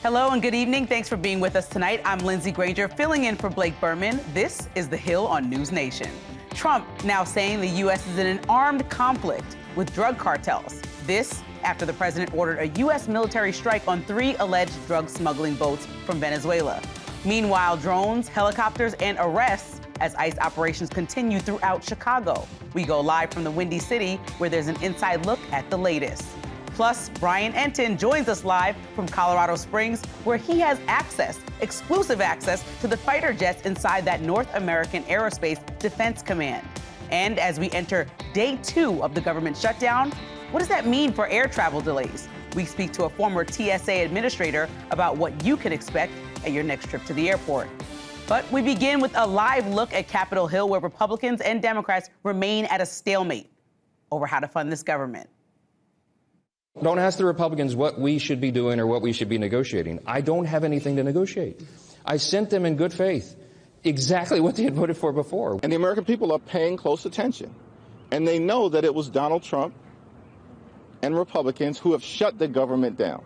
Hello and good evening. Thanks for being with us tonight. I'm Lindsey Granger, filling in for Blake Berman. This is The Hill on News Nation. Trump now saying the U.S. is in an armed conflict with drug cartels. This after the president ordered a U.S. military strike on 3 alleged drug smuggling boats from Venezuela. Meanwhile, drones, helicopters, and arrests as ICE operations continue throughout Chicago. We go live from the Windy City, where there's an inside look at the latest. Plus, Brian Enton joins us live from Colorado Springs, where he has exclusive access to the fighter jets inside that North American Aerospace Defense Command. And as we enter day 2 of the government shutdown, what does that mean for air travel delays? We speak to a former TSA administrator about what you can expect at your next trip to the airport. But we begin with a live look at Capitol Hill, where Republicans and Democrats remain at a stalemate over how to fund this government. Don't ask the Republicans what we should be doing or what we should be negotiating. I don't have anything to negotiate. I sent them in good faith exactly what they had voted for before. And the American people are paying close attention. And they know that it was Donald Trump and Republicans who have shut the government down.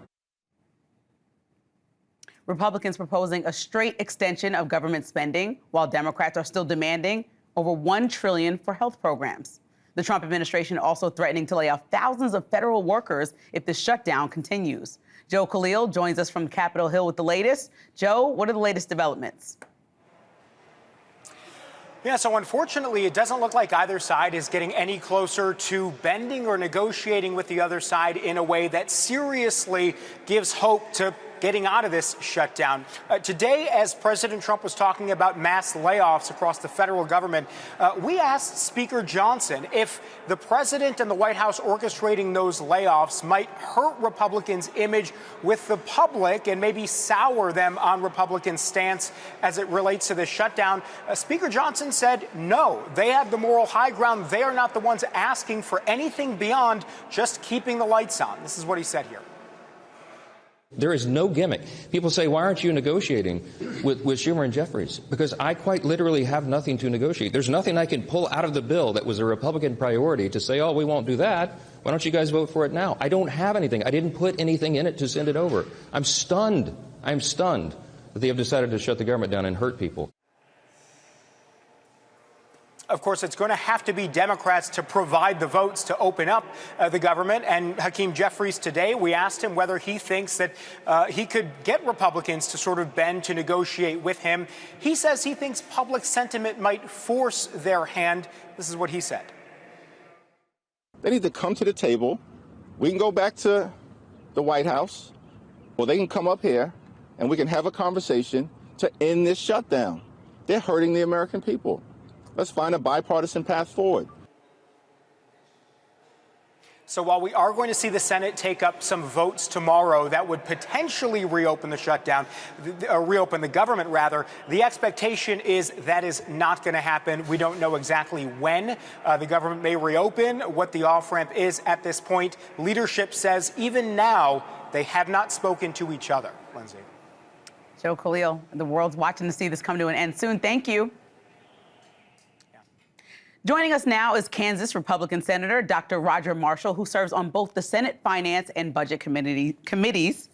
Republicans proposing a straight extension of government spending, while Democrats are still demanding over $1 trillion for health programs. The Trump administration also threatening to lay off thousands of federal workers if the shutdown continues. Joe Khalil joins us from Capitol Hill with the latest. Joe, what are the latest developments? Yeah, so unfortunately, it doesn't look like either side is getting any closer to bending or negotiating with the other side in a way that seriously gives hope to getting out of this shutdown. Today, as President Trump was talking about mass layoffs across the federal government, we asked Speaker Johnson if the president and the White House orchestrating those layoffs might hurt Republicans' image with the public and maybe sour them on Republicans' stance as it relates to the shutdown. Speaker Johnson said no, they have the moral high ground. They are not the ones asking for anything beyond just keeping the lights on. This is what he said here. There is no gimmick. People say, why aren't you negotiating with Schumer and Jeffries? Because I quite literally have nothing to negotiate. There's nothing I can pull out of the bill that was a Republican priority to say, oh, we won't do that. Why don't you guys vote for it now? I don't have anything. I didn't put anything in it to send it over. I'm stunned. I'm stunned that they have decided to shut the government down and hurt people. Of course, it's going to have to be Democrats to provide the votes to open up the government. And Hakeem Jeffries today, we asked him whether he thinks that he could get Republicans to sort of bend to negotiate with him. He says he thinks public sentiment might force their hand. This is what he said. They need to come to the table. We can go back to the White House, or they can come up here and we can have a conversation to end this shutdown. They're hurting the American people. Let's find a bipartisan path forward. So while we are going to see the Senate take up some votes tomorrow that would potentially reopen the shutdown, reopen the government rather, the expectation is that is not going to happen. We don't know exactly when the government may reopen, what the off-ramp is at this point. Leadership says even now they have not spoken to each other. Lindsay. Joe Khalil, the world's watching to see this come to an end soon. Thank you. Joining us now is Kansas Republican Senator Dr. Roger Marshall, who serves on both the Senate Finance and Budget committees.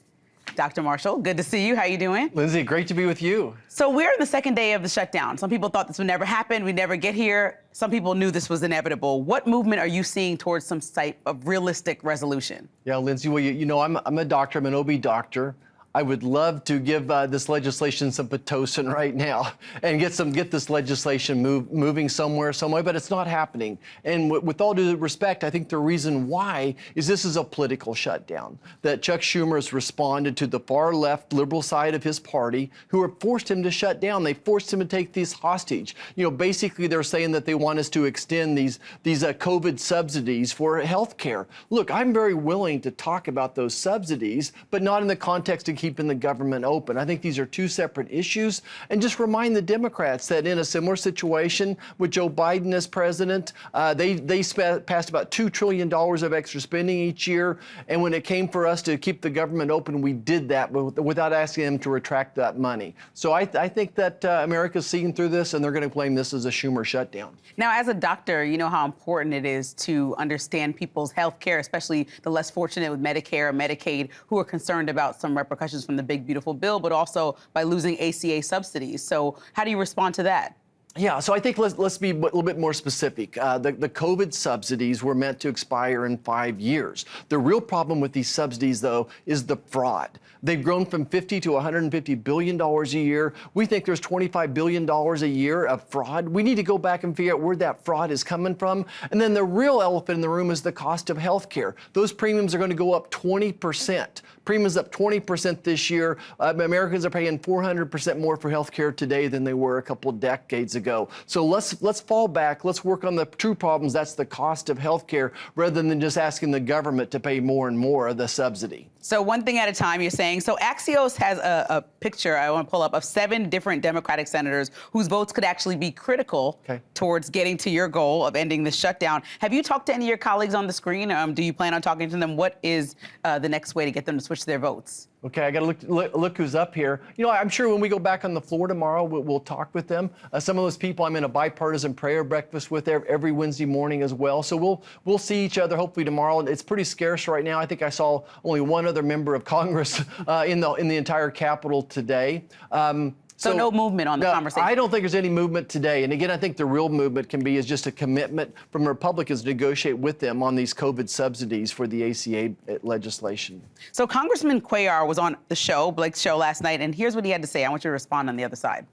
Dr. Marshall, good to see you. How you doing? Lindsay, great to be with you. So we're in the second day of the shutdown. Some people thought this would never happen. We'd never get here. Some people knew this was inevitable. What movement are you seeing towards some type of realistic resolution? Yeah, Lindsay, well, you know, I'm a doctor. I'm an OB doctor. I would love to give this legislation some Pitocin right now and get this legislation moving some way, but it's not happening. And with all due respect, I think the reason why is this is a political shutdown, that Chuck Schumer has responded to the far left liberal side of his party who have forced him to shut down. They forced him to take these hostage. You know, basically they're saying that they want us to extend these COVID subsidies for health care. Look, I'm very willing to talk about those subsidies, but not in the context of keeping the government open. I think these are two separate issues. And just remind the Democrats that in a similar situation with Joe Biden as president, they passed about $2 trillion of extra spending each year. And when it came for us to keep the government open, we did that without asking them to retract that money. So I think that America's seeing through this, and they're going to claim this as a Schumer shutdown. Now, as a doctor, you know how important it is to understand people's health care, especially the less fortunate with Medicare or Medicaid, who are concerned about some repercussions promises from the big, beautiful bill, but also by losing ACA subsidies. So how do you respond to that? Yeah, so I think let's be a little bit more specific. The COVID subsidies were meant to expire in 5 years. The real problem with these subsidies, though, is the fraud. They've grown from $50 to $150 billion a year. We think there's $25 billion a year of fraud. We need to go back and figure out where that fraud is coming from. And then the real elephant in the room is the cost of health care. Those premiums are going to go up 20%. Premiums up 20% this year. Americans are paying 400% more for health care today than they were a couple of decades ago. So let's fall back. Let's work on the true problems. That's the cost of health care, rather than just asking the government to pay more and more of the subsidy. So one thing at a time, you're saying. So Axios has a picture I want to pull up of 7 different Democratic senators whose votes could actually be critical towards getting to your goal of ending the shutdown. Have you talked to any of your colleagues on the screen? Do you plan on talking to them? What is the next way to get them to switch their votes? Okay, I got to look who's up here. You know, I'm sure when we go back on the floor tomorrow, we'll talk with them. Some of those people I'm in a bipartisan prayer breakfast with every Wednesday morning as well. So we'll see each other hopefully tomorrow. It's pretty scarce right now. I think I saw only one other member of Congress in the entire Capitol today. So no movement on the conversation? I don't think there's any movement today. And again, I think the real movement is just a commitment from Republicans to negotiate with them on these COVID subsidies for the ACA legislation. So Congressman Cuellar was on the show, Blake's show last night, and here's what he had to say. I want you to respond on the other side.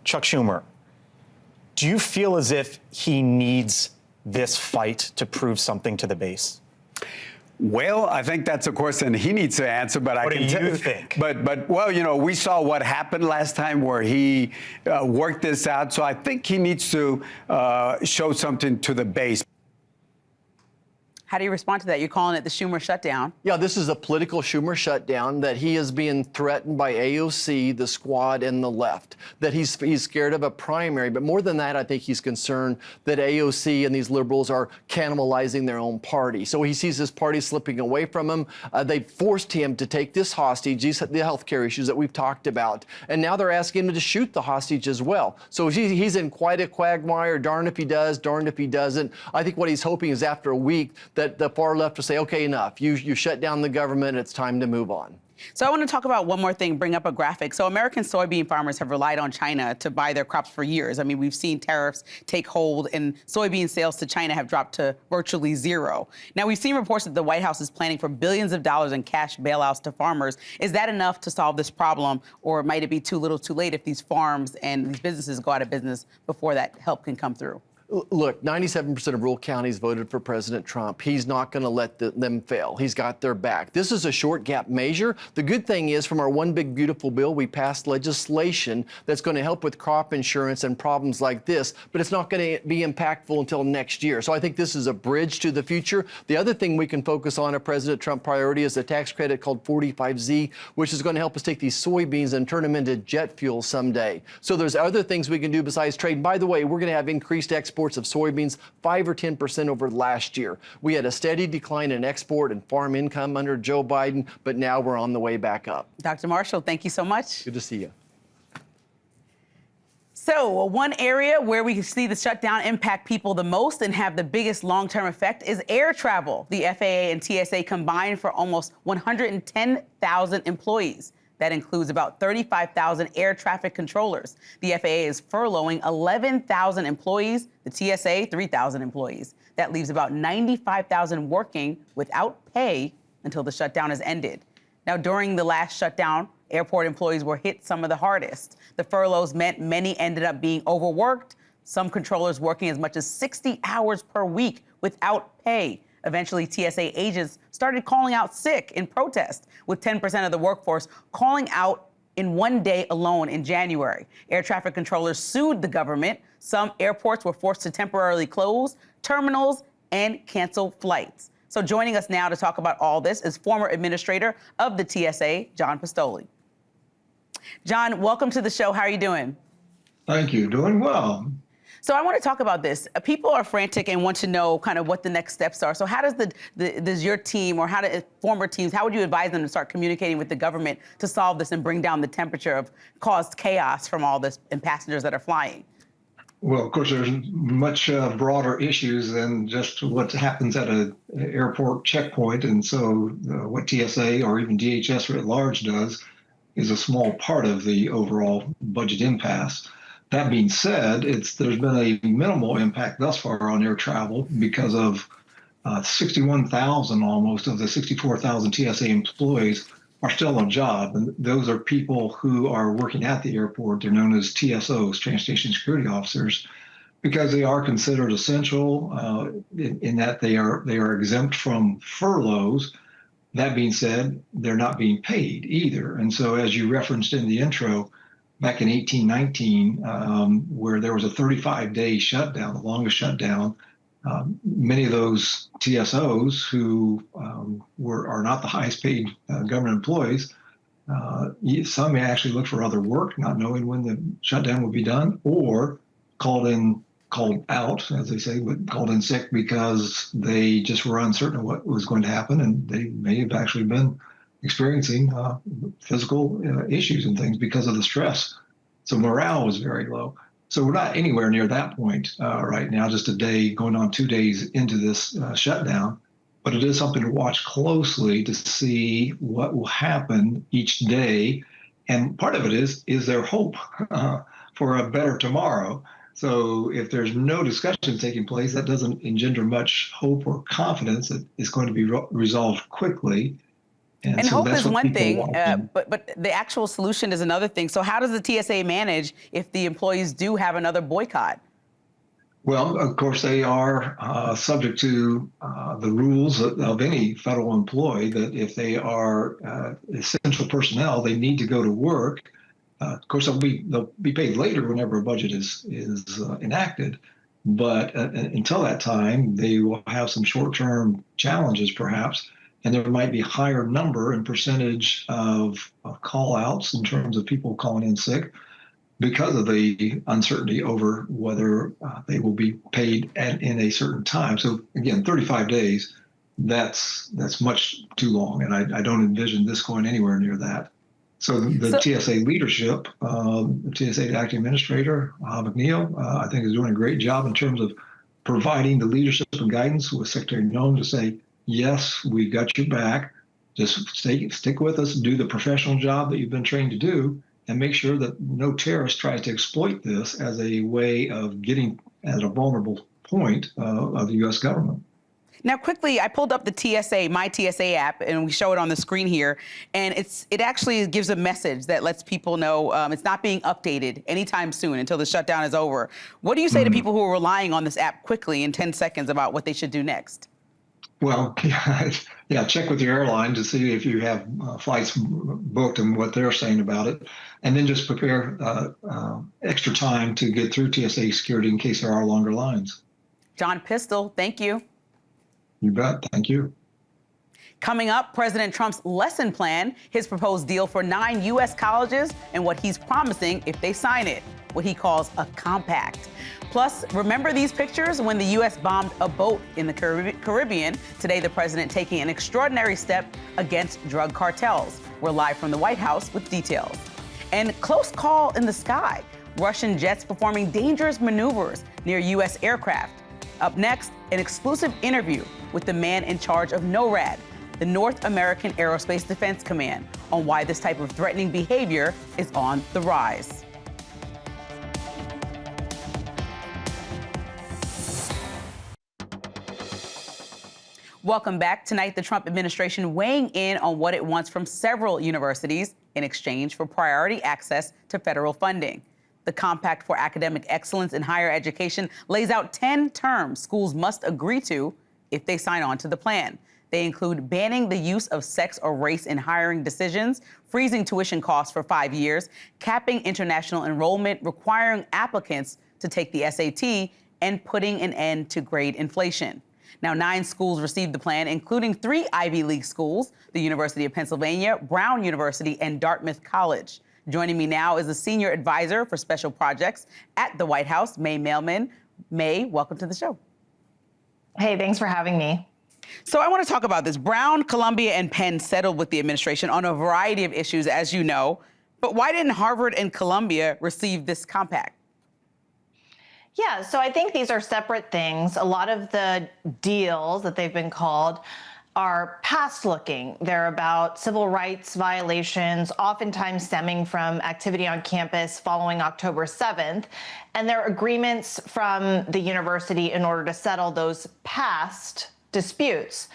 Chuck Schumer, do you feel as if he needs this fight to prove something to the base? Well, I think that's a question he needs to answer, but what I can tell you. Think? But well, you know, we saw what happened last time where he worked this out. So I think he needs to show something to the base. How do you respond to that? You're calling it the Schumer shutdown. Yeah, this is a political Schumer shutdown, that he is being threatened by AOC, the squad, and the left, that he's scared of a primary. But more than that, I think he's concerned that AOC and these liberals are cannibalizing their own party. So he sees his party slipping away from him. They forced him to take this hostage, the health care issues that we've talked about. And now they're asking him to shoot the hostage as well. So he's in quite a quagmire. Darn if he does, darn if he doesn't. I think what he's hoping is after a week that the far left will say, okay, enough. You shut down the government. It's time to move on. So I want to talk about one more thing, bring up a graphic. So American soybean farmers have relied on China to buy their crops for years. I mean, we've seen tariffs take hold, and soybean sales to China have dropped to virtually zero. Now, we've seen reports that the White House is planning for billions of dollars in cash bailouts to farmers. Is that enough to solve this problem, or might it be too little too late if these farms and these businesses go out of business before that help can come through? Look, 97% of rural counties voted for President Trump. He's not going to let them fail. He's got their back. This is a short gap measure. The good thing is, from our One Big Beautiful Bill, we passed legislation that's going to help with crop insurance and problems like this, but it's not going to be impactful until next year. So I think this is a bridge to the future. The other thing we can focus on, a President Trump priority, is a tax credit called 45Z, which is going to help us take these soybeans and turn them into jet fuel someday. So there's other things we can do besides trade. And by the way, we're going to have increased exports of soybeans 5 or 10% over last year. We had a steady decline in export and farm income under Joe Biden, but now we're on the way back up. Dr. Marshall, thank you so much. Good to see you. So one area where we see the shutdown impact people the most and have the biggest long-term effect is air travel. The FAA and TSA combined for almost 110,000 employees. That includes about 35,000 air traffic controllers. The FAA is furloughing 11,000 employees, the TSA 3,000 employees. That leaves about 95,000 working without pay until the shutdown has ended. Now, during the last shutdown, airport employees were hit some of the hardest. The furloughs meant many ended up being overworked, some controllers working as much as 60 hours per week without pay. Eventually, TSA agents started calling out sick in protest, with 10% of the workforce calling out in one day alone in January. Air traffic controllers sued the government. Some airports were forced to temporarily close terminals and cancel flights. So joining us now to talk about all this is former administrator of the TSA, John Pistoli. John, welcome to the show. How are you doing? Thank you. Doing well. So I want to talk about this. People are frantic and want to know kind of what the next steps are. So how does does your team, or how do former teams, how would you advise them to start communicating with the government to solve this and bring down the temperature of caused chaos from all this and passengers that are flying? Well, of course, there's much broader issues than just what happens at an airport checkpoint. And so what TSA or even DHS at large does is a small part of the overall budget impasse. That being said, there's been a minimal impact thus far on air travel because of 61,000 almost of the 64,000 TSA employees are still on job. And those are people who are working at the airport. They're known as TSOs, Transportation Security Officers, because they are considered essential in that they are exempt from furloughs. That being said, they're not being paid either. And so, as you referenced in the intro, back in 1819, where there was a 35-day shutdown, the longest shutdown, many of those TSOs who are not the highest paid government employees, some may actually look for other work, not knowing when the shutdown will be done, or called out, as they say, but called in sick because they just were uncertain of what was going to happen, and they may have actually been experiencing physical issues and things because of the stress. So morale was very low. So we're not anywhere near that point right now, just a day going on 2 days into this shutdown. But it is something to watch closely to see what will happen each day. And part of it is there hope for a better tomorrow? So if there's no discussion taking place, that doesn't engender much hope or confidence that it's going to be resolved quickly. And so hope that's is what one people thing, want. but the actual solution is another thing. So how does the TSA manage if the employees do have another boycott? Well, of course, they are subject to the rules of any federal employee that if they are essential personnel, they need to go to work. Of course, they'll be paid later whenever a budget is enacted. But until that time, they will have some short-term challenges, perhaps, and there might be a higher number and percentage of call-outs in terms of people calling in sick because of the uncertainty over whether they will be paid in a certain time. So again, 35 days, that's much too long, and I don't envision this going anywhere near that. So the TSA leadership, the TSA acting administrator, McNeil, I think is doing a great job in terms of providing the leadership and guidance with Secretary Noem to say, yes, we got your back. Just stick with us, do the professional job that you've been trained to do, and make sure that no terrorist tries to exploit this as a way of getting at a vulnerable point of the U.S. government. Now, quickly, I pulled up the TSA, My TSA app, and we show it on the screen here. And it actually gives a message that lets people know it's not being updated anytime soon until the shutdown is over. What do you say to people who are relying on this app quickly in 10 seconds about what they should do next? Well, yeah, check with your airline to see if you have flights booked and what they're saying about it. And then just prepare extra time to get through TSA security in case there are longer lines. John Pistol, thank you. You bet. Thank you. Coming up, President Trump's lesson plan, his proposed deal for 9 U.S. colleges, and what he's promising if they sign it, what he calls a compact. Plus, remember these pictures when the U.S. bombed a boat in the Caribbean? Today, the president taking an extraordinary step against drug cartels. We're live from the White House with details. And close call in the sky, Russian jets performing dangerous maneuvers near U.S. aircraft. Up next, an exclusive interview with the man in charge of NORAD, the North American Aerospace Defense Command, on why this type of threatening behavior is on the rise. Welcome back. Tonight, the Trump administration weighing in on what it wants from several universities in exchange for priority access to federal funding. The Compact for Academic Excellence in Higher Education lays out 10 terms schools must agree to if they sign on to the plan. They include banning the use of sex or race in hiring decisions, freezing tuition costs for 5 years, capping international enrollment, requiring applicants to take the SAT, and putting an end to grade inflation. Now, 9 schools received the plan, including 3 Ivy League schools, the University of Pennsylvania, Brown University, and Dartmouth College. Joining me now is the Senior Advisor for Special Projects at the White House, May Mailman. May, welcome to the show. Hey, thanks for having me. So I want to talk about this. Brown, Columbia, and Penn settled with the administration on a variety of issues, as you know. But why didn't Harvard and Columbia receive this compact? Yeah, so I think these are separate things. A lot of the deals that they've been called are past looking. They're about civil rights violations, oftentimes stemming from activity on campus following October 7th. And they're agreements from the university in order to settle those past disputes.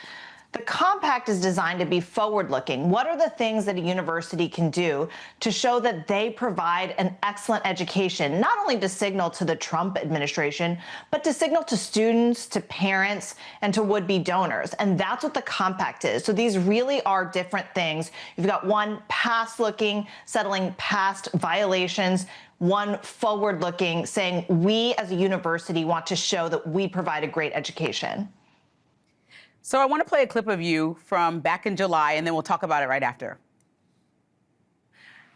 The compact is designed to be forward-looking. What are the things that a university can do to show that they provide an excellent education, not only to signal to the Trump administration, but to signal to students, to parents, and to would-be donors? And that's what the compact is. So these really are different things. You've got one past-looking, settling past violations, one forward-looking, saying we as a university want to show that we provide a great education. So I want to play a clip of you from back in July, and then we'll talk about it right after.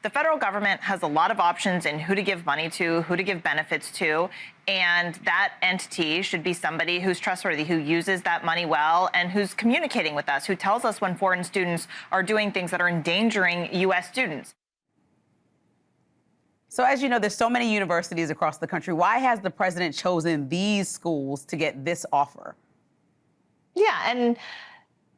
The federal government has a lot of options in who to give money to, who to give benefits to, and that entity should be somebody who's trustworthy, who uses that money well, and who's communicating with us, who tells us when foreign students are doing things that are endangering U.S. students. So as you know, there's so many universities across the country. Why has the president chosen these schools to get this offer? Yeah, and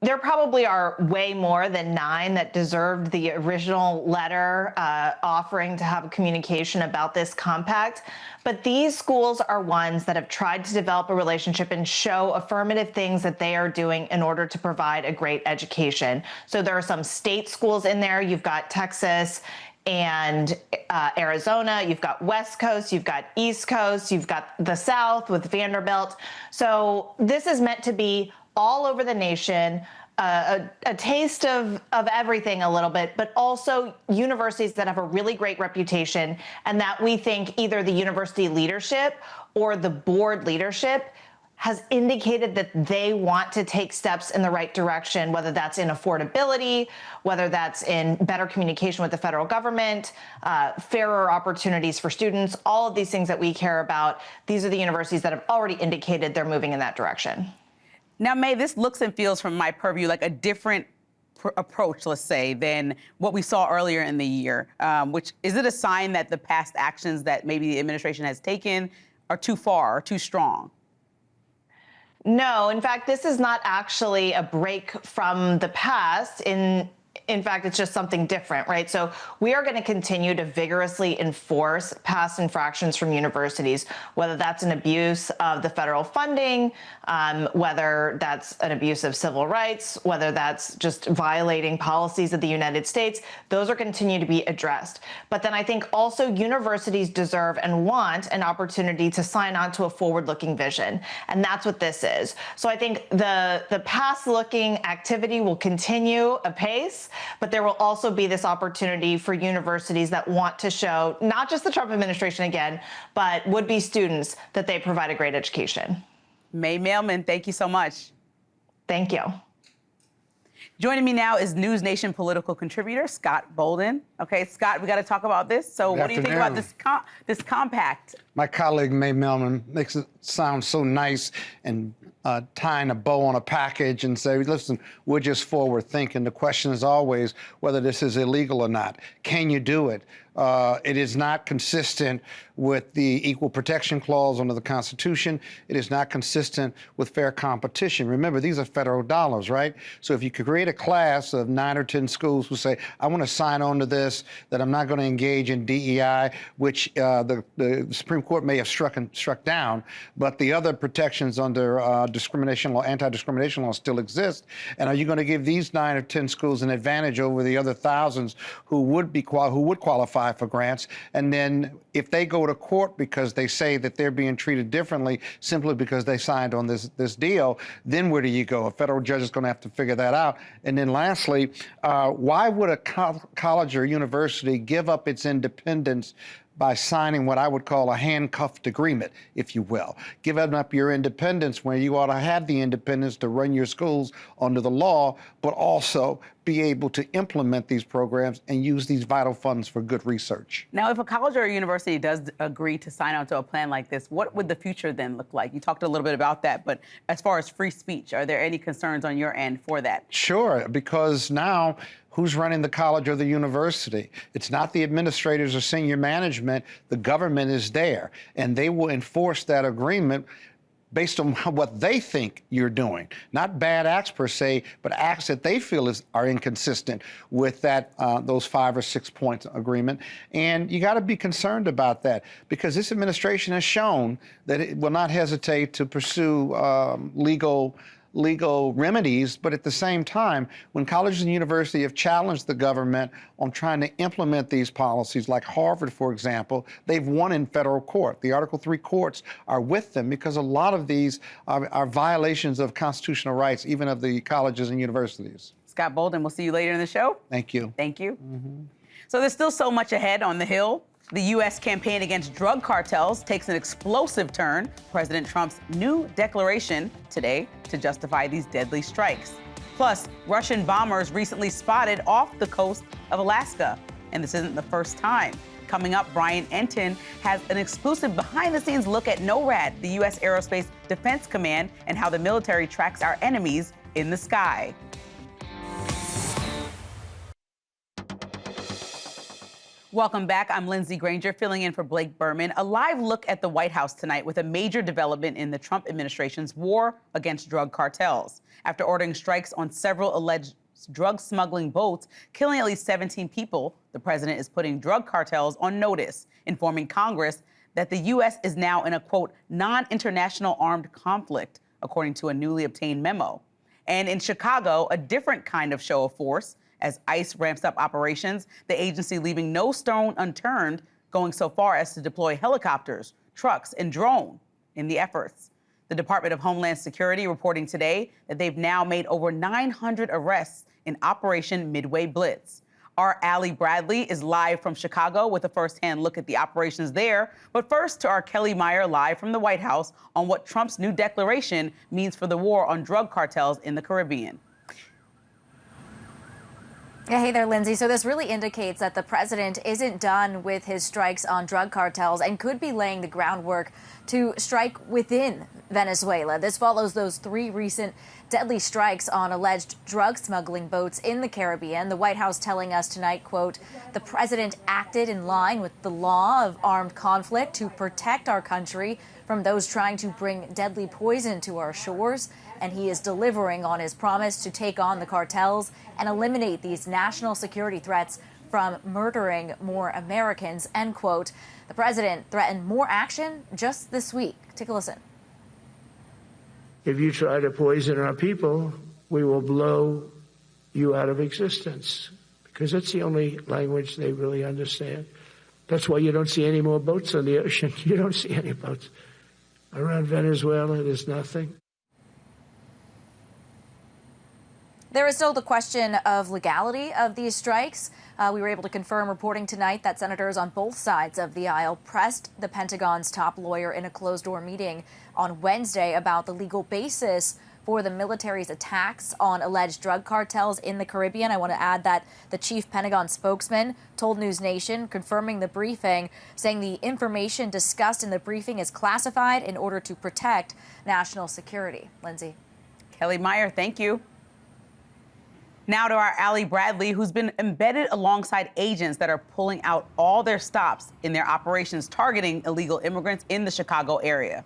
there probably are way more than 9 that deserved the original letter offering to have a communication about this compact. But these schools are ones that have tried to develop a relationship and show affirmative things that they are doing in order to provide a great education. So there are some state schools in there. You've got Texas and Arizona, you've got West Coast, you've got East Coast, you've got the South with Vanderbilt. So this is meant to be all over the nation, a taste of everything a little bit, but also universities that have a really great reputation and that we think either the university leadership or the board leadership has indicated that they want to take steps in the right direction, whether that's in affordability, whether that's in better communication with the federal government, fairer opportunities for students, all of these things that we care about. These are the universities that have already indicated they're moving in that direction. Now, May, this looks and feels from my purview like a different approach, let's say, than what we saw earlier in the year, which is it a sign that the past actions that maybe the administration has taken are too far or too strong? No, in fact, this is not actually a break from the past. In fact, it's just something different, right? So we are going to continue to vigorously enforce past infractions from universities, whether that's an abuse of the federal funding, whether that's an abuse of civil rights, whether that's just violating policies of the United States. Those are continue to be addressed. But then I think also universities deserve and want an opportunity to sign on to a forward-looking vision. And that's what this is. So I think the past-looking activity will continue apace, but there will also be this opportunity for universities that want to show not just the Trump administration again, but would-be students that they provide a great education. May Mailman, thank you so much. Thank you. Joining me now is NewsNation political contributor Scott Bolden. Okay, Scott, we got to talk about this. So what do you think about this compact? My colleague May Melman makes it sound so nice and tying a bow on a package and say, listen, we're just forward thinking. The question is always whether this is illegal or not. Can you do it? It is not consistent with the Equal Protection Clause under the Constitution. It is not consistent with fair competition. Remember, these are federal dollars, right? So if you could create a class of 9 or 10 schools who say, I want to sign on to this, that I'm not going to engage in DEI, which the Supreme Court may have struck down, but the other protections under discrimination law, anti-discrimination law still exist. And are you going to give these 9 or 10 schools an advantage over the other thousands who would qualify for grants? And then if they go to court because they say that they're being treated differently simply because they signed on this deal, then where do you go? A federal judge is going to have to figure that out. And then lastly, why would a college or university give up its independence by signing what I would call a handcuffed agreement, if you will, giving up your independence where you ought to have the independence to run your schools under the law, but also be able to implement these programs and use these vital funds for good research. Now, if a college or a university does agree to sign on to a plan like this, what would the future then look like? You talked a little bit about that, but as far as free speech, are there any concerns on your end for that? Sure, because now Who's running the college or the university? It's not the administrators or senior management. The government is there, and they will enforce that agreement based on what they think you're doing. Not bad acts per se, but acts that they feel are inconsistent with that those 5 or 6 point agreement. And you got to be concerned about that, because this administration has shown that it will not hesitate to pursue legal remedies, but at the same time, when colleges and universities have challenged the government on trying to implement these policies, like Harvard, for example, they've won in federal court. The Article III courts are with them because a lot of these are violations of constitutional rights, even of the colleges and universities. Scott Bolden, we'll see you later in the show. Thank you. Thank you. So there's still so much ahead on the Hill. The U.S. campaign against drug cartels takes an explosive turn. President Trump's new declaration today to justify these deadly strikes. Plus, Russian bombers recently spotted off the coast of Alaska. And this isn't the first time. Coming up, Brian Entin has an exclusive behind-the-scenes look at NORAD, the U.S. Aerospace Defense Command, and how the military tracks our enemies in the sky. Welcome back. I'm Lindsey Granger, filling in for Blake Berman. A live look at the White House tonight with a major development in the Trump administration's war against drug cartels. After ordering strikes on several alleged drug smuggling boats, killing at least 17 people, the president is putting drug cartels on notice, informing Congress that the U.S. is now in a, quote, non-international armed conflict, according to a newly obtained memo. And in Chicago, a different kind of show of force. As ICE ramps up operations, the agency leaving no stone unturned, going so far as to deploy helicopters, trucks, and drone in the efforts. The Department of Homeland Security reporting today that they've now made over 900 arrests in Operation Midway Blitz. Our Allie Bradley is live from Chicago with a first-hand look at the operations there. But first to our Kelly Meyer live from the White House on what Trump's new declaration means for the war on drug cartels in the Caribbean. Yeah, hey there, Lindsay. So this really indicates that the president isn't done with his strikes on drug cartels and could be laying the groundwork to strike within Venezuela. This follows those 3 recent deadly strikes on alleged drug smuggling boats in the Caribbean. The White House telling us tonight, quote, the president acted in line with the law of armed conflict to protect our country from those trying to bring deadly poison to our shores. And he is delivering on his promise to take on the cartels and eliminate these national security threats from murdering more Americans, end quote. The president threatened more action just this week. Take a listen. If you try to poison our people, we will blow you out of existence, because it's the only language they really understand. That's why you don't see any more boats on the ocean. You don't see any boats. Around Venezuela, there's nothing. There is still the question of legality of these strikes. We were able to confirm reporting tonight that senators on both sides of the aisle pressed the Pentagon's top lawyer in a closed-door meeting on Wednesday about the legal basis for the military's attacks on alleged drug cartels in the Caribbean. I want to add that the chief Pentagon spokesman told NewsNation, confirming the briefing, saying the information discussed in the briefing is classified in order to protect national security. Lindsay. Kelly Meyer, thank you. Now to our Allie Bradley, who's been embedded alongside agents that are pulling out all their stops in their operations targeting illegal immigrants in the Chicago area.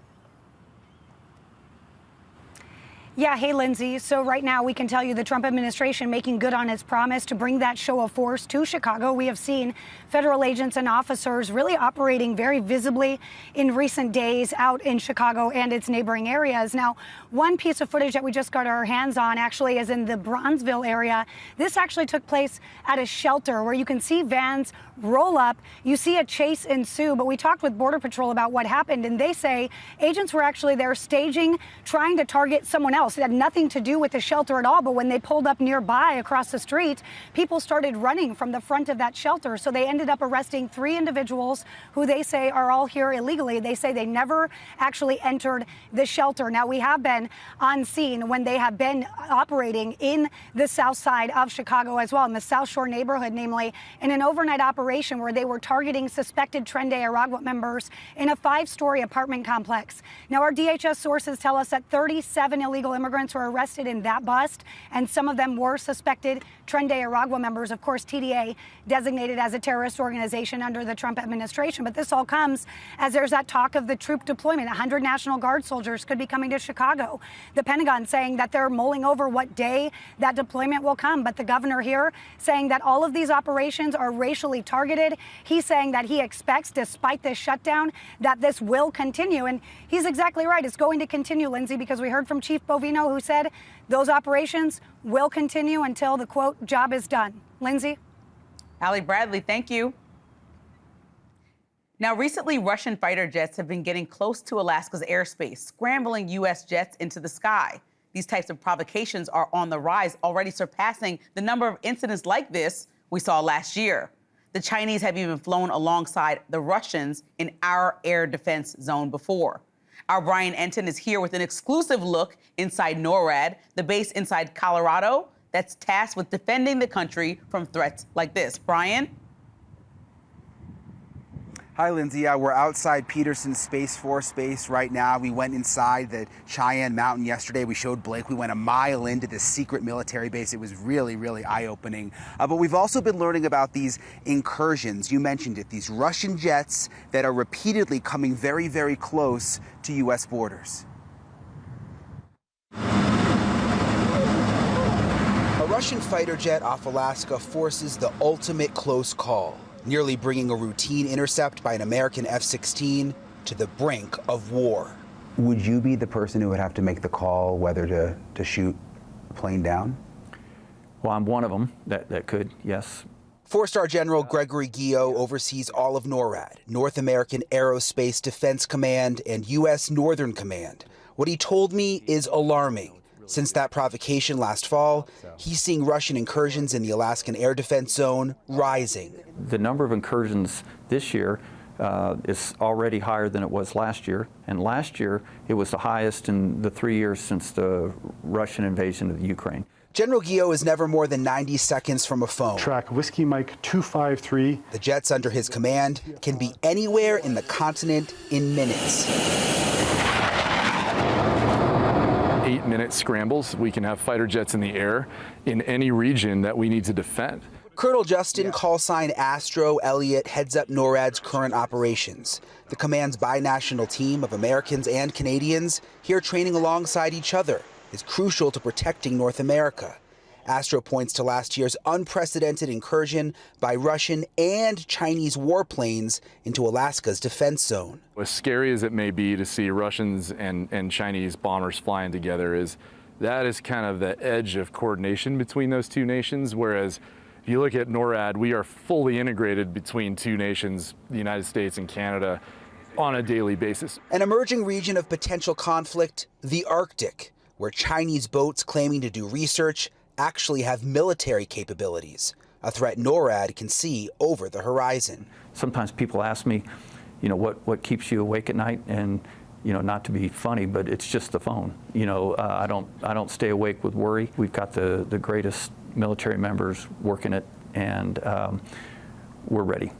Yeah, hey, Lindsay. So right now we can tell you the Trump administration making good on its promise to bring that show of force to Chicago. We have seen federal agents and officers really operating very visibly in recent days out in Chicago and its neighboring areas. Now, one piece of footage that we just got our hands on actually is in the Bronzeville area. This actually took place at a shelter where you can see vans roll up. You see a chase ensue, but we talked with Border Patrol about what happened, and they say agents were actually there staging, trying to target someone else. It had nothing to do with the shelter at all, but when they pulled up nearby across the street, people started running from the front of that shelter. So they ended up arresting 3 individuals who they say are all here illegally. They say they never actually entered the shelter. Now, we have been on scene when they have been operating in the south side of Chicago as well, in the South Shore neighborhood, namely in an overnight operation where they were targeting suspected Tren de Aragua members in a 5-story apartment complex. Now, our DHS sources tell us that 37 illegal immigrants were arrested in that bust, and some of them were suspected Tren de Aragua members. Of course, TDA designated as a terrorist organization under the Trump administration. But this all comes as there's that talk of the troop deployment. 100 National Guard soldiers could be coming to Chicago. The Pentagon saying that they're mulling over what day that deployment will come. But the governor here saying that all of these operations are racially targeted. He's saying that he expects, despite this shutdown, that this will continue. And he's exactly right. It's going to continue, Lindsey, because we heard from Chief Bovino, who said those operations will continue until the, quote, job is done. Lindsey? Allie Bradley, thank you. Now, recently, Russian fighter jets have been getting close to Alaska's airspace, scrambling U.S. jets into the sky. These types of provocations are on the rise, already surpassing the number of incidents like this we saw last year. The Chinese have even flown alongside the Russians in our air defense zone before. Our Brian Enton is here with an exclusive look inside NORAD, the base inside Colorado that's tasked with defending the country from threats like this. Brian? Hi, Lindsey. We're outside Peterson Space Force Base right now. We went inside the Cheyenne Mountain yesterday. We showed Blake. We went a mile into this secret military base. It was really, really eye-opening. But we've also been learning about these incursions. You mentioned it, these Russian jets that are repeatedly coming very, very close to U.S. borders. A Russian fighter jet off Alaska forces the ultimate close call, nearly bringing a routine intercept by an American F-16 to the brink of war. Would you be the person who would have to make the call whether to shoot a plane down? Well, I'm one of them that could, yes. Four-star General Gregory Guillot oversees all of NORAD, North American Aerospace Defense Command, and U.S. Northern Command. What he told me is alarming. Since that provocation last fall, he's seeing Russian incursions in the Alaskan air defense zone rising. The number of incursions this year is already higher than it was last year. And last year, it was the highest in the 3 years since the Russian invasion of the Ukraine. General Guillot is never more than 90 seconds from a phone. Track Whiskey Mike 253. The jets under his command can be anywhere in the continent in minutes. 8-minute scrambles. We can have fighter jets in the air in any region that we need to defend. Colonel Justin, call sign Astro Elliott, heads up NORAD's current operations. The command's binational team of Americans and Canadians here training alongside each other is crucial to protecting North America. Astro points to last year's unprecedented incursion by Russian and Chinese warplanes into Alaska's defense zone. As scary as it may be to see Russians and Chinese bombers flying together, that is kind of the edge of coordination between those two nations, whereas if you look at NORAD, we are fully integrated between two nations, the United States and Canada, on a daily basis. An emerging region of potential conflict, the Arctic, where Chinese boats claiming to do research actually have military capabilities, a threat NORAD can see over the horizon. Sometimes people ask me, what keeps you awake at night? And, not to be funny, but it's just the phone. I don't stay awake with worry. We've got the greatest military members working it, and we're ready.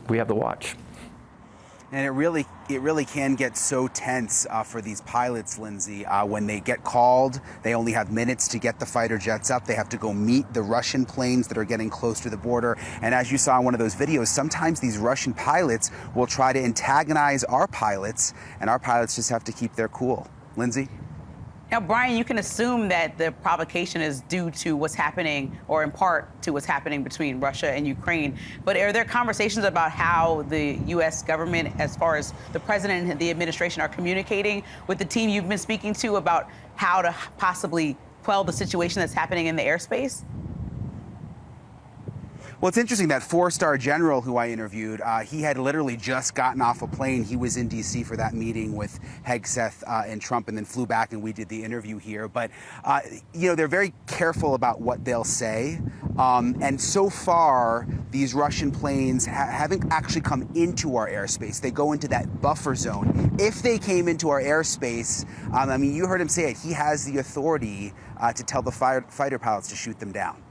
We have the watch. And it really can get so tense for these pilots, Lindsey. When they get called, they only have minutes to get the fighter jets up. They have to go meet the Russian planes that are getting close to the border. And as you saw in one of those videos, sometimes these Russian pilots will try to antagonize our pilots, and our pilots just have to keep their cool. Lindsey? Now, Brian, you can assume that the provocation is due to what's happening, or in part to what's happening between Russia and Ukraine. But are there conversations about how the U.S. government, as far as the president and the administration, are communicating with the team you've been speaking to about how to possibly quell the situation that's happening in the airspace? Well, it's interesting that four-star general who I interviewed, he had literally just gotten off a plane. He was in D.C. for that meeting with Hegseth and Trump, and then flew back, and we did the interview here. But, they're very careful about what they'll say. And so far, these Russian planes haven't actually come into our airspace. They go into that buffer zone. If they came into our airspace, you heard him say it, he has the authority to tell the fighter pilots to shoot them down.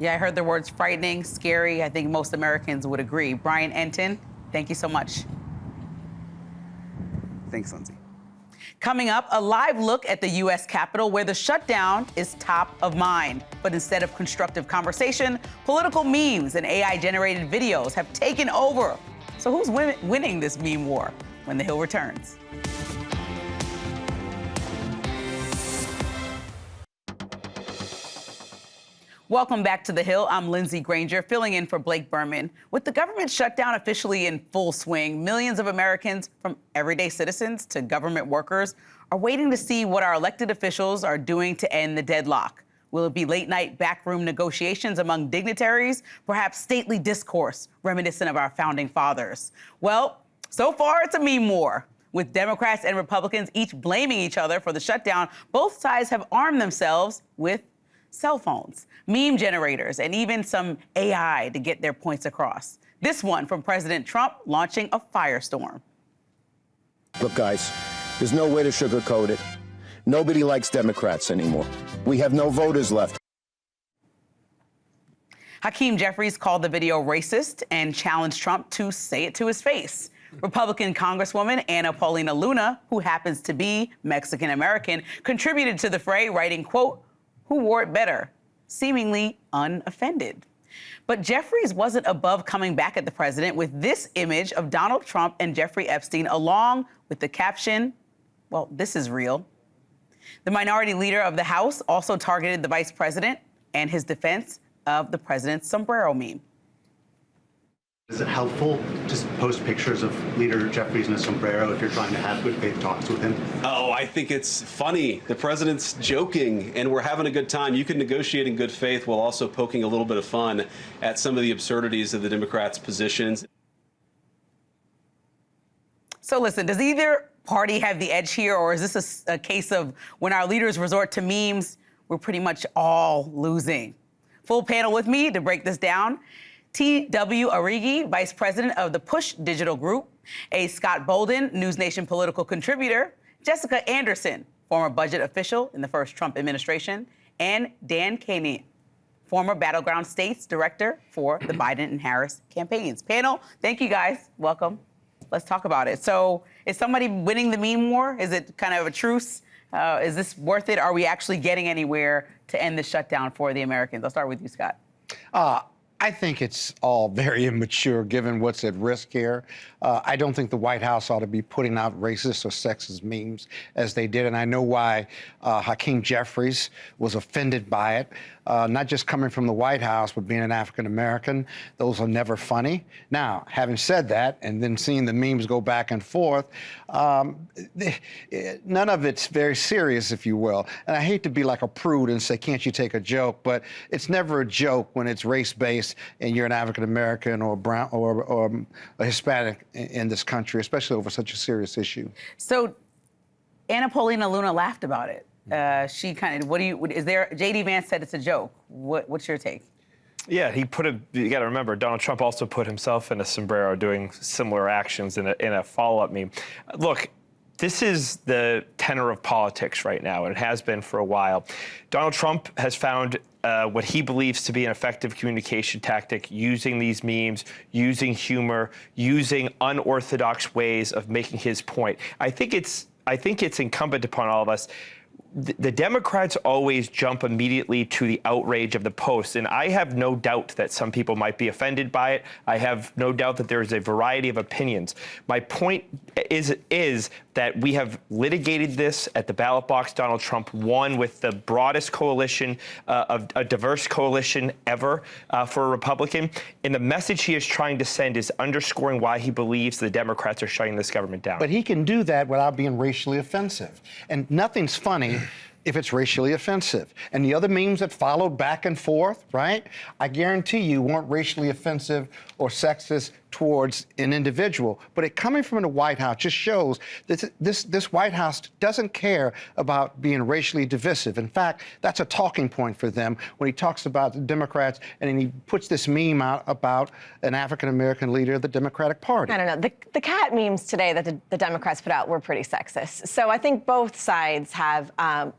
Yeah, I heard the words frightening, scary. I think most Americans would agree. Brian Enton, thank you so much. Thanks, Lindsey. Coming up, a live look at the U.S. Capitol where the shutdown is top of mind. But instead of constructive conversation, political memes and AI-generated videos have taken over. So who's winning this meme war? When The Hill returns. Welcome back to The Hill. I'm Lindsey Granger, filling in for Blake Berman. With the government shutdown officially in full swing, millions of Americans, from everyday citizens to government workers, are waiting to see what our elected officials are doing to end the deadlock. Will it be late-night backroom negotiations among dignitaries, perhaps stately discourse reminiscent of our founding fathers? Well, so far it's a meme war. With Democrats and Republicans each blaming each other for the shutdown, both sides have armed themselves with cell phones, meme generators, and even some AI to get their points across. This one from President Trump launching a firestorm. Look, guys, there's no way to sugarcoat it. Nobody likes Democrats anymore. We have no voters left. Hakeem Jeffries called the video racist and challenged Trump to say it to his face. Republican Congresswoman Ana Paulina Luna, who happens to be Mexican-American, contributed to the fray, writing, quote, "Who wore it better?" seemingly unoffended. But Jeffries wasn't above coming back at the president with this image of Donald Trump and Jeffrey Epstein, along with the caption, "Well, this is real." The minority leader of the House also targeted the vice president and his defense of the president's sombrero meme. Is it helpful to post pictures of Leader Jeffries in a sombrero if you're trying to have good faith talks with him? Oh, I think it's funny. The president's joking, and we're having a good time. You can negotiate in good faith while also poking a little bit of fun at some of the absurdities of the Democrats' positions. So listen, does either party have the edge here, or is this a case of when our leaders resort to memes, we're pretty much all losing? Full panel with me to break this down. T.W. Arrighi, Vice President of the Push Digital Group, A. Scott Bolden, NewsNation political contributor, Jessica Anderson, former budget official in the first Trump administration, and Dan Kanian, former Battleground States Director for the Biden and Harris campaigns. Panel, thank you guys. Welcome. Let's talk about it. So is somebody winning the meme war? Is it kind of a truce? Is this worth it? Are we actually getting anywhere to end the shutdown for the Americans? I'll start with you, Scott. I think it's all very immature given what's at risk here. I don't think the White House ought to be putting out racist or sexist memes as they did, and I know why Hakeem Jeffries was offended by it. Not just coming from the White House, but being an African-American. Those are never funny. Now, having said that, and then seeing the memes go back and forth, none of it's very serious, if you will. And I hate to be like a prude and say, can't you take a joke? But it's never a joke when it's race-based and you're an African-American or brown or a Hispanic in this country, especially over such a serious issue. So Ana Paulina Luna laughed about it. She kind of, is there, J.D. Vance said it's a joke. What's your take? Yeah, you got to remember, Donald Trump also put himself in a sombrero doing similar actions in a follow-up meme. Look, this is the tenor of politics right now, and it has been for a while. Donald Trump has found what he believes to be an effective communication tactic, using these memes, using humor, using unorthodox ways of making his point. I think it's incumbent upon all of us. The Democrats always jump immediately to the outrage of the post, and I have no doubt that some people might be offended by it. I have no doubt that there is a variety of opinions. My point is that we have litigated this at the ballot box. Donald Trump won with the broadest coalition, of a diverse coalition ever for a Republican, and the message he is trying to send is underscoring why he believes the Democrats are shutting this government down. But he can do that without being racially offensive. And nothing's funny if it's racially offensive. And the other memes that followed back and forth, right? I guarantee you weren't racially offensive or sexist towards an individual. But it coming from the White House just shows that this White House doesn't care about being racially divisive. In fact, that's a talking point for them when he talks about the Democrats and then he puts this meme out about an African-American leader of the Democratic Party. I don't know. The cat memes today that the Democrats put out were pretty sexist. So I think both sides have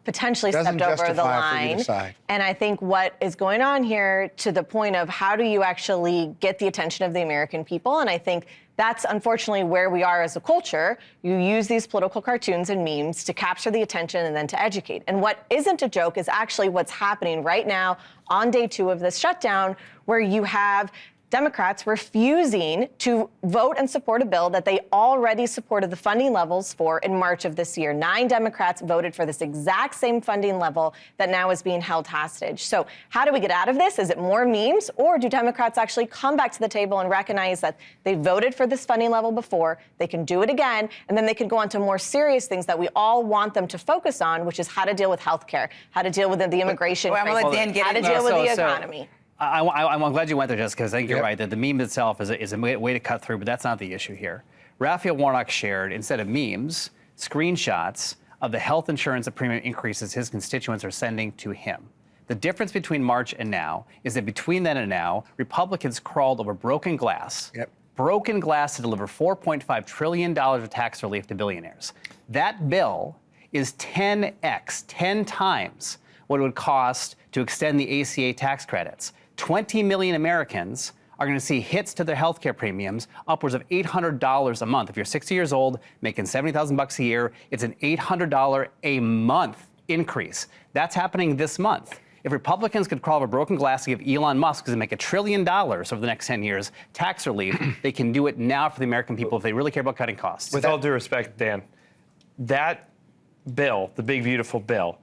potentially stepped over the line. And I think what is going on here, to the point of how do you actually get the attention of the American people? And I think that's unfortunately where we are as a culture. You use these political cartoons and memes to capture the attention and then to educate. And what isn't a joke is actually what's happening right now on day 2 of this shutdown, where you have Democrats refusing to vote and support a bill that they already supported the funding levels for in March of this year. 9 Democrats voted for this exact same funding level that now is being held hostage. So how do we get out of this? Is it more memes, or do Democrats actually come back to the table and recognize that they voted for this funding level before, they can do it again, and then they can go on to more serious things that we all want them to focus on, which is how to deal with health care, how to deal with the immigration crisis, how to deal with the economy. I'm glad you went there, Jessica, because I think you're right that the meme itself is a way to cut through, but that's not the issue here. Raphael Warnock shared, instead of memes, screenshots of the health insurance premium increases his constituents are sending to him. The difference between March and now is that between then and now, Republicans crawled over broken glass. Broken glass to deliver $4.5 trillion of tax relief to billionaires. That bill is 10x, 10 times what it would cost to extend the ACA tax credits. 20 million Americans are going to see hits to their health care premiums upwards of $800 a month. If you're 60 years old, making $70,000 a year, it's an $800 a month increase. That's happening this month. If Republicans could crawl over broken glass to give Elon Musk, who's going to make $1 trillion over the next 10 years, tax relief, they can do it now for the American people if they really care about cutting costs. With all due respect, Dan, that bill, the big beautiful bill,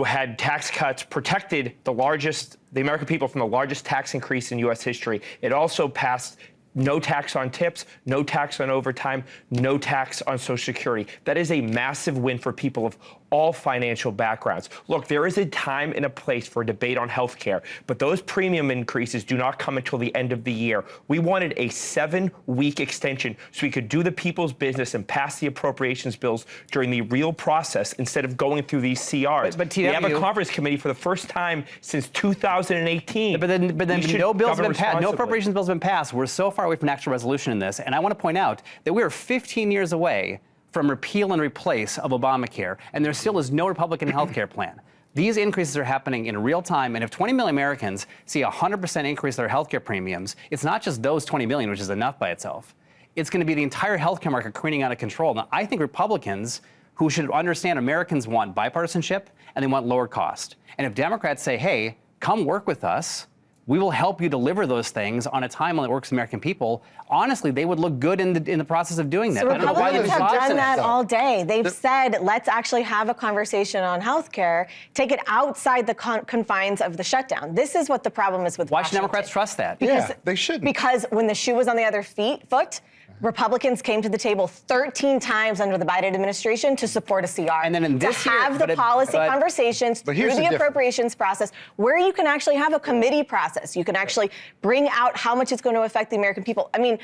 had tax cuts, protected the American people from the largest tax increase in U.S. history. It also passed no tax on tips, no tax on overtime, no tax on Social Security. That is a massive win for people of all financial backgrounds. Look, there is a time and a place for a debate on health care, but those premium increases do not come until the end of the year. We wanted a 7-week extension so we could do the people's business and pass the appropriations bills during the real process instead of going through these CRs. But we have a conference committee for the first time since 2018. But then no bills have been passed. No appropriations bills have been passed. We're so far away from an actual resolution in this. And I want to point out that we are 15 years away from repeal and replace of Obamacare, and there still is no Republican health care plan. These increases are happening in real time, and if 20 million Americans see a 100% increase in their health care premiums, it's not just those 20 million, which is enough by itself. It's going to be the entire health care market careening out of control. Now, I think Republicans, who should understand Americans want bipartisanship and they want lower cost. And if Democrats say, hey, come work with us, we will help you deliver those things on a timeline that works for American people. Honestly, they would look good in the process of doing that. So Republicans have done that all day. They've said, let's actually have a conversation on health care, take it outside the confines of the shutdown. This is what the problem is with Why should Democrats trust that? Because, they shouldn't. Because when the shoe was on the other foot, Republicans came to the table 13 times under the Biden administration to support a CR. And then in this year, have the policy conversations through the appropriations process, where you can actually have a committee process. You can actually bring out how much it's going to affect the American people. I mean,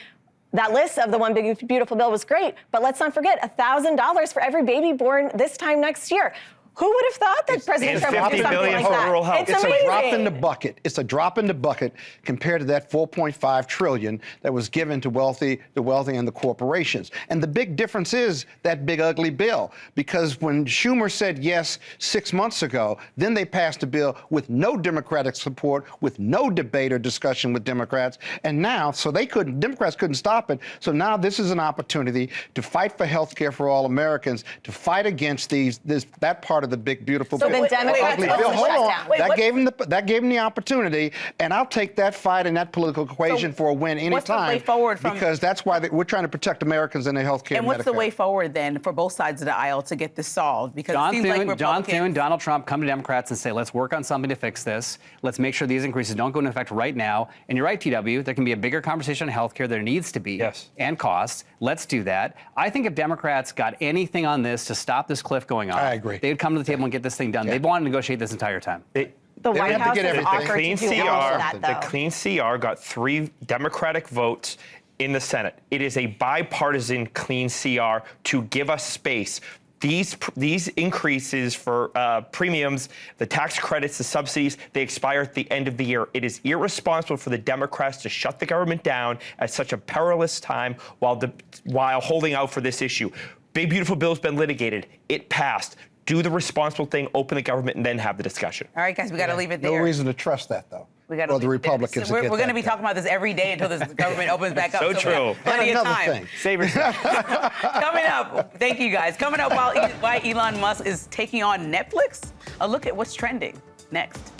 that list of the One Big Beautiful Bill was great, but let's not forget $1,000 for every baby born this time next year. Who would have thought that President Trump would do something like that? It's amazing. A drop in the bucket. It's a drop in the bucket compared to that $4.5 trillion that was given to the wealthy and the corporations. And the big difference is that big ugly bill, because when Schumer said yes 6 months ago, then they passed a bill with no Democratic support, with no debate or discussion with Democrats, and now, Democrats couldn't stop it. So now this is an opportunity to fight for health care for all Americans, to fight against that part of the big beautiful bill. So then Democrats hold on. That gave him the opportunity, and I'll take that fight and that political equation for a win anytime. What's the way forward because that's why we're trying to protect Americans and their health care. And what's the way forward then for both sides of the aisle to get this solved? Because John Thune, Donald Trump come to Democrats and say, let's work on something to fix this. Let's make sure these increases don't go into effect right now. And you're right, TW, there can be a bigger conversation on health care. There needs to be. And costs. Let's do that. I think if Democrats got anything on this to stop this cliff going on, I agree. They'd come to the table and get this thing done. They've wanted to negotiate this entire time. The White House has offered to do all of that, though. The Clean CR got 3 Democratic votes in the Senate. It is a bipartisan Clean CR to give us space. These increases for premiums, the tax credits, the subsidies, they expire at the end of the year. It is irresponsible for the Democrats to shut the government down at such a perilous time while holding out for this issue. Big Beautiful Bill's been litigated. It passed. Do the responsible thing, open the government, and then have the discussion. All right, guys, we got to leave it there. No reason to trust that, though. We got Well, the Republicans. We're going to be talking about this every day until this government opens back up. So true. Plenty of another time. thing. Save yourself. Coming up, thank you guys. Coming up, why Elon Musk is taking on Netflix. A look at what's trending next.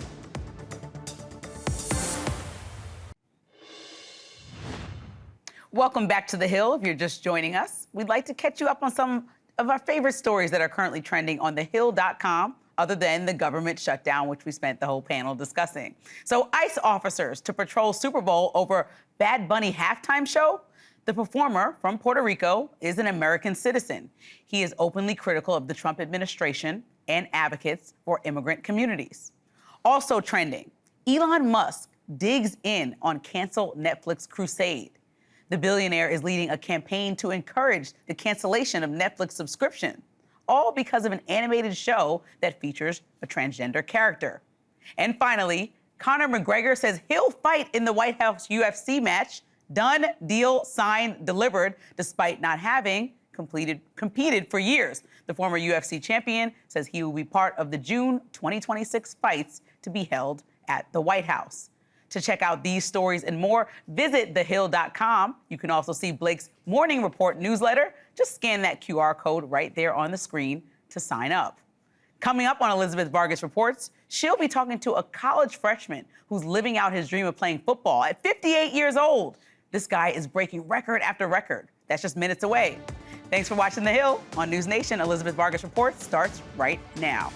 Welcome back to The Hill. If you're just joining us, we'd like to catch you up on some of our favorite stories that are currently trending on thehill.com, other than the government shutdown, which we spent the whole panel discussing. So ICE officers to patrol Super Bowl over Bad Bunny halftime show. The performer from Puerto Rico is an American citizen. He is openly critical of the Trump administration and advocates for immigrant communities. Also trending, Elon Musk digs in on cancel Netflix crusade. The billionaire is leading a campaign to encourage the cancellation of Netflix subscription, all because of an animated show that features a transgender character. And finally, Conor McGregor says he'll fight in the White House UFC match. Done, deal, signed, delivered, despite not having competed for years. The former UFC champion says he will be part of the June 2026 fights to be held at the White House. To check out these stories and more, visit thehill.com. You can also see Blake's Morning Report newsletter. Just scan that QR code right there on the screen to sign up. Coming up on Elizabeth Vargas Reports, she'll be talking to a college freshman who's living out his dream of playing football at 58 years old. This guy is breaking record after record. That's just minutes away. Thanks for watching The Hill on News Nation. Elizabeth Vargas Reports starts right now.